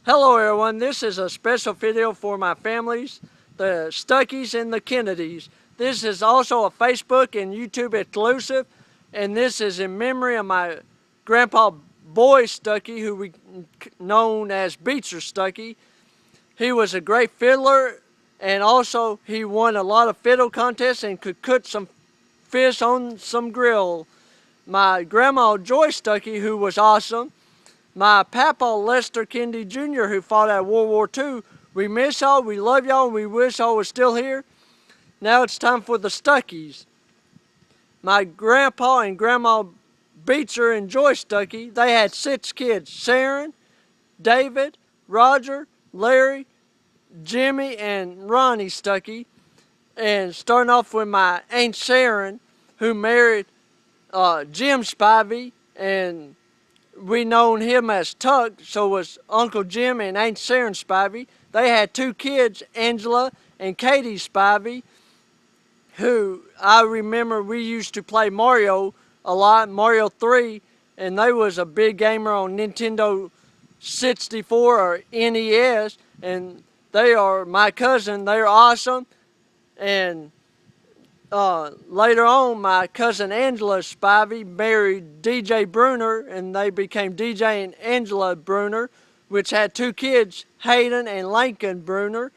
Hello everyone, this is a special video for my families, the Stuckeys and the Kennedys. This is also a Facebook and YouTube exclusive, and this is in memory of my grandpa Boyce Stuckey, who we known as Beecher Stuckey. He was a great fiddler, and also he won a lot of fiddle contests and could cook some fish on some grill. My grandma Joyce Stuckey, who was awesome. My papaw Lester Kennedy Jr., who fought at World War II. We miss y'all, we love y'all, and we wish y'all was still here. Now it's time for the Stuckeys. My grandpa and grandma Beecher and Joyce Stuckey, they had 6 kids: Sharon, David, Roger, Larry, Jimmy, and Ronnie Stuckey. And starting off with my Aunt Sharon, who married Jim Spivey, and we known him as Tuck, so was Uncle Jim and Aunt Sharon Spivey. They had 2 kids, Angela and Katie Spivey, who I remember we used to play Mario a lot, Mario 3, and they was a big gamer on Nintendo 64 or NES, and they are my cousin. They're awesome. And later on, my cousin Angela Spivey married DJ Bruner, and they became DJ and Angela Bruner, which had 2 kids, Hayden and Lincoln Bruner.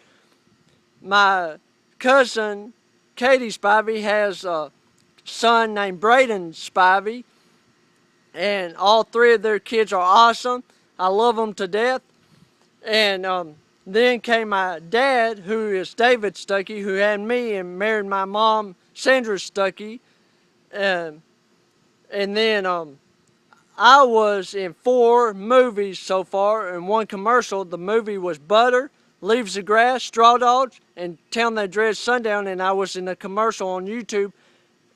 My cousin Katie Spivey has a son named Braden Spivey, and all 3 of their kids are awesome. I love them to death. And then came my dad, who is David Stuckey, who had me and married my mom, Sandra Stuckey. And then I was in 4 movies so far and 1 commercial. The movie was Butter, Leaves the Grass, Straw Dogs, and Town That Dreads Sundown. And I was in a commercial on YouTube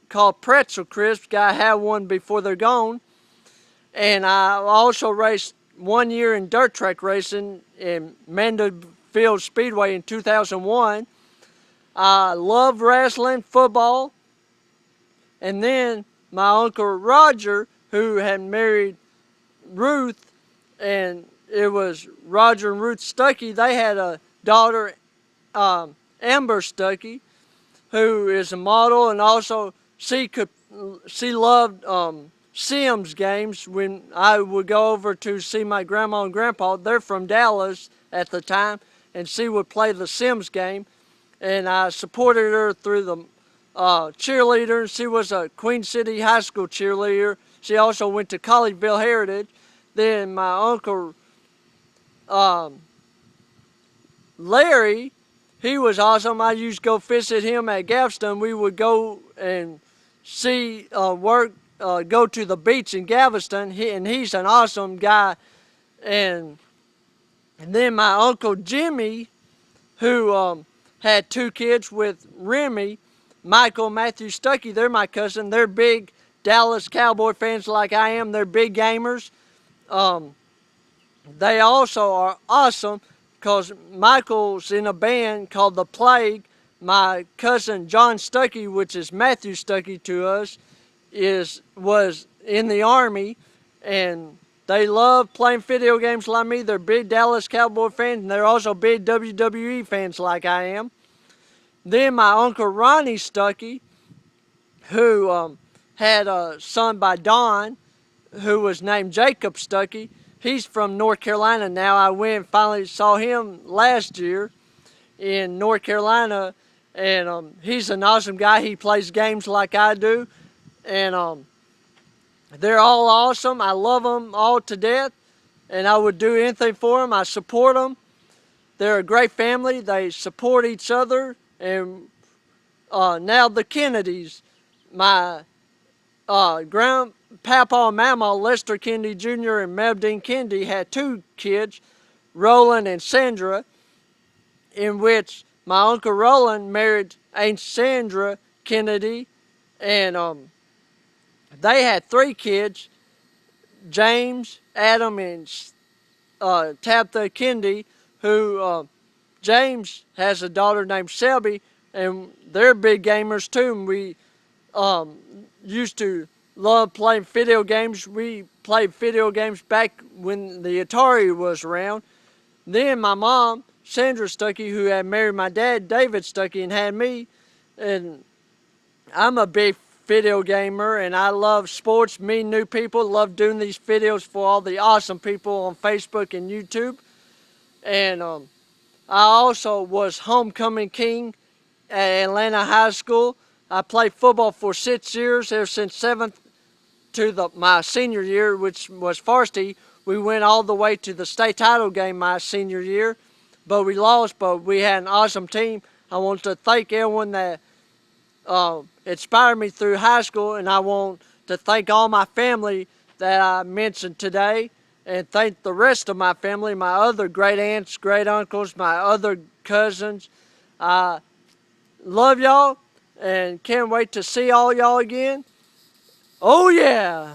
called Pretzel Crisps. I had one before they're gone. And I also raced 1 year in dirt track racing in Mandeville Speedway in 2001. I love wrestling, football, and then my Uncle Roger, who had married Ruth, and it was Roger and Ruth Stuckey. They had a daughter, Amber Stuckey, who is a model, and also she loved Sims games. When I would go over to see my grandma and grandpa, they're from Dallas at the time, and she would play the Sims game, and I supported her through the cheerleader. She was a Queen City High School cheerleader. She also went to Colleyville Heritage. Then my uncle Larry, he was awesome. I used to go visit him at Galveston. We would go and see work, go to the beach in Galveston, and he's an awesome guy. And then my Uncle Jimmy, who had 2 kids with Remy, Michael and Matthew Stuckey. They're my cousin. They're big Dallas Cowboy fans like I am. They're big gamers. They also are awesome because Michael's in a band called The Plague. My cousin John Stuckey, which is Matthew Stuckey to us, was in the Army, and they love playing video games like me. They're big Dallas Cowboy fans, and they're also big WWE fans like I am. Then my Uncle Ronnie Stuckey, who had a son by Don, who was named Jacob Stuckey. He's from North Carolina now. I went and finally saw him last year in North Carolina, and he's an awesome guy. He plays games like I do, and they're all awesome. I love them all to death, and I would do anything for them. I support them. They're a great family. They support each other. And now the Kennedys, my grandpapa and mama, Lester Kennedy Jr. and Mebdine Kennedy, had 2 kids, Roland and Sandra, in which my Uncle Roland married Aunt Sandra Kennedy, and they had 3 kids, James, Adam, and Tabitha Kennedy, who James has a daughter named Shelby, and they're big gamers too. And we used to love playing video games. We played video games back when the Atari was around. Then my mom, Sandra Stuckey, who had married my dad, David Stuckey, and had me. And I'm a big video gamer, and I love sports, meet new people, love doing these videos for all the awesome people on Facebook and YouTube. And I also was homecoming king at Atlanta High School. I played football for 6 years, ever since 7th to my senior year, which was varsity. We went all the way to the state title game my senior year, but we lost, but we had an awesome team. I want to thank everyone that inspired me through high school, and I want to thank all my family that I mentioned today, and thank the rest of my family, my other great aunts, great uncles, my other cousins. I love y'all and can't wait to see all y'all again. Oh yeah!